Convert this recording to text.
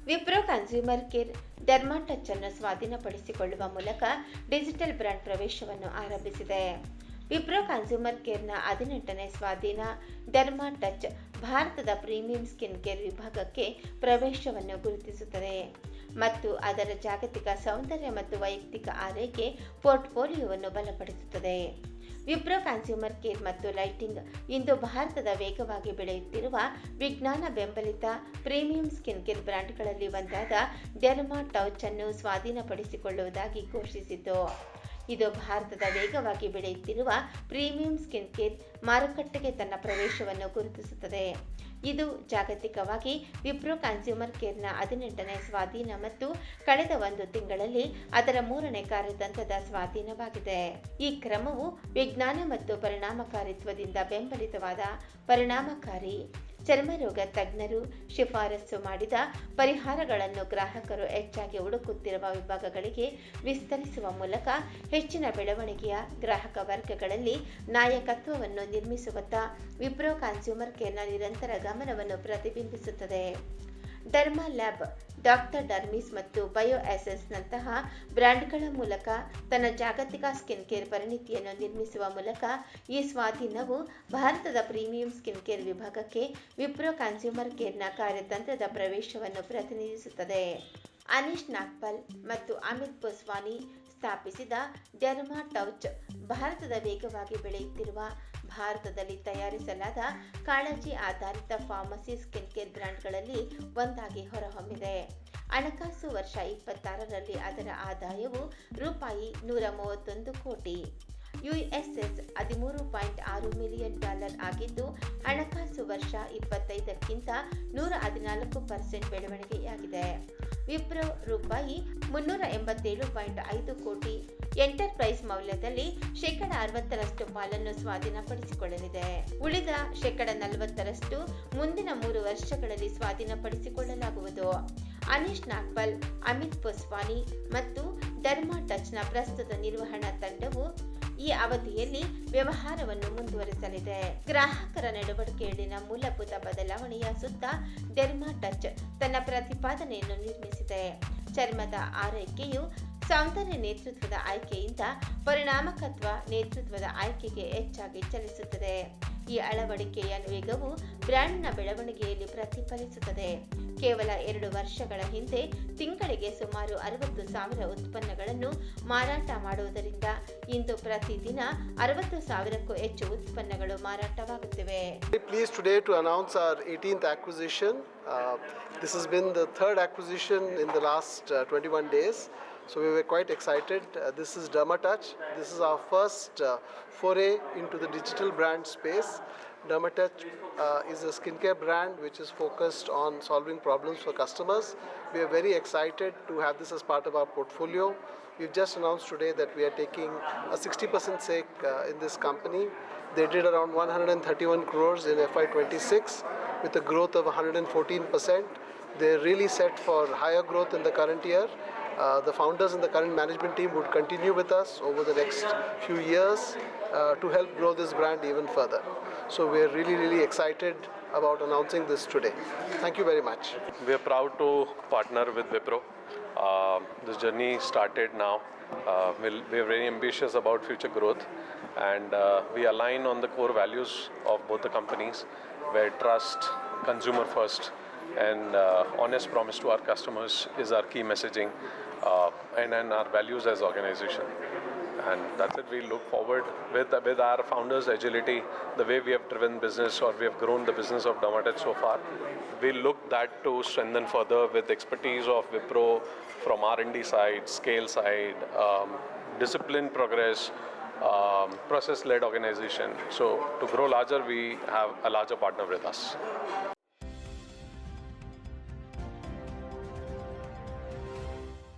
Wipro consumer care ಡರ್ಮಾಟಚ್ ಅನ್ನು ಸ್ವಾಧೀನಪಡಿಸಿಕೊಳ್ಳುವ ಮೂಲಕ digital brand ಪ್ರವೇಶವನ್ನು ಆರಂಭಿಸಿದೆ. ವಿಪ್ರೋ ಕನ್ಸ್ಯೂಮರ್ ಕೇರ್ನ 18ನೇ ಸ್ವಾಧೀನ ಡರ್ಮಾಟಚ್ ಭಾರತದ ಪ್ರೀಮಿಯಂ ಸ್ಕಿನ್ ಕೇರ್ ವಿಭಾಗಕ್ಕೆ ಪ್ರವೇಶವನ್ನು ಗುರುತಿಸುತ್ತದೆ ಮತ್ತು ಅದರ ಜಾಗತಿಕ ಸೌಂದರ್ಯ ಮತ್ತು ವೈಯಕ್ತಿಕ ಆರೈಕೆ ಪೋರ್ಟ್ಫೋಲಿಯೋವನ್ನು ಬಲಪಡಿಸುತ್ತದೆ. ವಿಪ್ರೋ ಕನ್ಸ್ಯೂಮರ್ ಕೇರ್ ಮತ್ತು ಲೈಟಿಂಗ್ ಇಂದು ಭಾರತದ ವೇಗವಾಗಿ ಬೆಳೆಯುತ್ತಿರುವ ವಿಜ್ಞಾನ ಬೆಂಬಲಿತ ಪ್ರೀಮಿಯಂ ಸ್ಕಿನ್ ಕೇರ್ ಬ್ರ್ಯಾಂಡ್ಗಳಲ್ಲಿ ಒಂದಾದ ಡರ್ಮಾಟಚ್ ಅನ್ನು ಸ್ವಾಧೀನಪಡಿಸಿಕೊಳ್ಳುವುದಾಗಿ ಘೋಷಿಸಿತು. ಇದು ಭಾರತದ ವೇಗವಾಗಿ ಬೆಳೆಯುತ್ತಿರುವ ಪ್ರೀಮಿಯಂ ಸ್ಕಿನ್ ಕೇರ್ ಮಾರುಕಟ್ಟೆಗೆ ತನ್ನ ಪ್ರವೇಶವನ್ನು ಗುರುತಿಸುತ್ತದೆ. ಇದು ಜಾಗತಿಕವಾಗಿ ವಿಪ್ರೋ ಕನ್ಸ್ಯೂಮರ್ ಕೇರ್ನ 18ನೇ ಸ್ವಾಧೀನ ಮತ್ತು ಕಳೆದ 1 ತಿಂಗಳಲ್ಲಿ ಅದರ 3ನೇ ಕಾರ್ಯತಂತ್ರದ ಸ್ವಾಧೀನವಾಗಿದೆ. ಈ ಕ್ರಮವು ವಿಜ್ಞಾನ ಮತ್ತು ಪರಿಣಾಮಕಾರಿತ್ವದಿಂದ ಬೆಂಬಲಿತವಾದ ಪರಿಣಾಮಕಾರಿ ಚರ್ಮರೋಗ ತಜ್ಞರು ಶಿಫಾರಸು ಮಾಡಿದ ಪರಿಹಾರಗಳನ್ನು ಗ್ರಾಹಕರು ಹೆಚ್ಚಾಗಿ ಹುಡುಕುತ್ತಿರುವ ವಿಭಾಗಗಳಿಗೆ ವಿಸ್ತರಿಸುವ ಮೂಲಕ ಹೆಚ್ಚಿನ ಬೆಳವಣಿಗೆಯ ಗ್ರಾಹಕ ವರ್ಗಗಳಲ್ಲಿ ನಾಯಕತ್ವವನ್ನು ನಿರ್ಮಿಸುವತ್ತ ವಿಪ್ರೋ ಕನ್ಸ್ಯೂಮರ್ ಕೇರ್ನ ನಿರಂತರ ಗಮನವನ್ನು ಪ್ರತಿಬಿಂಬಿಸುತ್ತದೆ. ಡರ್ಮಾ ಲ್ಯಾಬ್, ಡಾಕ್ಟರ್ ಡರ್ಮೀಸ್ ಮತ್ತು ಬಯೋ ಎಸೆನ್ಸ್ನಂತಹ ಬ್ರ್ಯಾಂಡ್ಗಳ ಮೂಲಕ ತನ್ನ ಜಾಗತಿಕ ಸ್ಕಿನ್ ಕೇರ್ ಪರಿಣಿತಿಯನ್ನು ನಿರ್ಮಿಸುವ ಮೂಲಕ ಈ ಸ್ವಾಧೀನವು ಭಾರತದ ಪ್ರೀಮಿಯಂ ಸ್ಕಿನ್ ಕೇರ್ ವಿಭಾಗಕ್ಕೆ ವಿಪ್ರೋ ಕನ್ಸ್ಯೂಮರ್ ಕೇರ್ನ ಕಾರ್ಯತಂತ್ರದ ಪ್ರವೇಶವನ್ನು ಪ್ರತಿನಿಧಿಸುತ್ತದೆ. ಅನೀಶ್ ನಾಗ್ಪಾಲ್ ಮತ್ತು ಅಮಿತ್ ಪೋಸ್ವಾನಿ ಸ್ಥಾಪಿಸಿದ ಡರ್ಮಾಟಚ್ ಭಾರತದ ವೇಗವಾಗಿ ಬೆಳೆಯುತ್ತಿರುವ ಭಾರತದಲ್ಲಿ ತಯಾರಿಸಲಾದ ಕಾಳಜಿ ಆಧಾರಿತ ಫಾರ್ಮಸಿ ಸ್ಕಿನ್ ಕೇರ್ ಬ್ರ್ಯಾಂಡ್ಗಳಲ್ಲಿ ಒಂದಾಗಿ ಹೊರಹೊಮ್ಮಿದೆ. ಹಣಕಾಸು ವರ್ಷ 26ರಲ್ಲಿ ಅದರ ಆದಾಯವು ರೂಪಾಯಿ 131 ಕೋಟಿ ಯುಎಸ್ಎಸ್ $13.6 ಮಿಲಿಯನ್ ಆಗಿದ್ದು, ಹಣಕಾಸು ವರ್ಷ 25ಕ್ಕಿಂತ 114% ಬೆಳವಣಿಗೆಯಾಗಿದೆ. ವಿಪ್ರೋ ರೂಪಾಯಿ 387.5 ಕೋಟಿ ಎಂಟರ್ಪ್ರೈಸ್ ಮೌಲ್ಯದಲ್ಲಿ ಶೇಕಡ 60ರಷ್ಟು ಪಾಲನ್ನು ಸ್ವಾಧೀನಪಡಿಸಿಕೊಳ್ಳಲಿದೆ. ಉಳಿದ ಶೇಕಡ 40ರಷ್ಟು ಮುಂದಿನ 3 ವರ್ಷಗಳಲ್ಲಿ ಸ್ವಾಧೀನಪಡಿಸಿಕೊಳ್ಳಲಾಗುವುದು. ಅನೀಶ್ ನಾಗ್ಪಾಲ್, ಅಮಿತ್ ಪೋಸ್ವಾನಿ ಮತ್ತು ಡರ್ಮಾಟಚ್ನ ಪ್ರಸ್ತುತ ನಿರ್ವಹಣಾ ತಂಡವು ಈ ಅವಧಿಯಲ್ಲಿ ವ್ಯವಹಾರವನ್ನು ಮುಂದುವರಿಸಲಿದೆ. ಗ್ರಾಹಕರ ನಡವಳಿಕೆಯಲ್ಲಿನ ಮೂಲಭೂತ ಬದಲಾವಣೆಯ ಸುತ್ತ ಡರ್ಮಾಟಚ್ ತನ್ನ ಪ್ರತಿಪಾದನೆಯನ್ನು ನಿರ್ಮಿಸಿದೆ. ಚರ್ಮದ ಆರೈಕೆಯು ಸೌಂದರ್ಯ ನೇತೃತ್ವದ ಆಯ್ಕೆಯಿಂದ ಪರಿಣಾಮಕಾರಿ ನೇತೃತ್ವದ ಆಯ್ಕೆಗೆ ಹೆಚ್ಚಾಗಿ ಚಲಿಸುತ್ತದೆ. ಈ ಅಳವಡಿಕೆಯ ವೇಗವು ಬ್ರ್ಯಾಂಡ್ನ ಬೆಳವಣಿಗೆಯಲ್ಲಿ ಪ್ರತಿಫಲಿಸುತ್ತದೆ. ಕೇವಲ 2 ವರ್ಷಗಳ ಹಿಂದೆ ತಿಂಗಳಿಗೆ ಸುಮಾರು 60,000 ಉತ್ಪನ್ನಗಳನ್ನು ಮಾರಾಟ ಮಾಡುವುದರಿಂದ ಇಂದು ಪ್ರತಿದಿನ 60,000ಕ್ಕೂ ಹೆಚ್ಚು ಉತ್ಪನ್ನಗಳು ಮಾರಾಟವಾಗುತ್ತಿವೆ. Pleased today to announce our 18th acquisition. This has been the third acquisition in the last 21 days. So we were quite excited. This is Dermatouch. This is our first foray into the digital brand space. Dermatouch is a skincare brand which is focused on solving problems for customers. We are very excited to have this as part of our portfolio. We've just announced today that we are taking a 60% stake in this company. They did around 131 crores in FY26 with a growth of 114%. They're really set for higher growth in the current year. The founders and the current management team would continue with us over the next few years to help grow this brand even further. So we're really excited about announcing this today. Thank you very much. We are proud to partner with Wipro. This journey started now. We are very ambitious about future growth, and we align on the core values of both the companies, where trust, consumer first, and honest promise to our customers is our key messaging, and our values as organization. And that's it. We look forward with our founders' agility, the way we have driven business, or we have grown the business of Dermatouch so far. We look that to strengthen further with expertise of Wipro from R&D side, scale side, discipline progress, process-led organization. So to grow larger, we have a larger partner with us.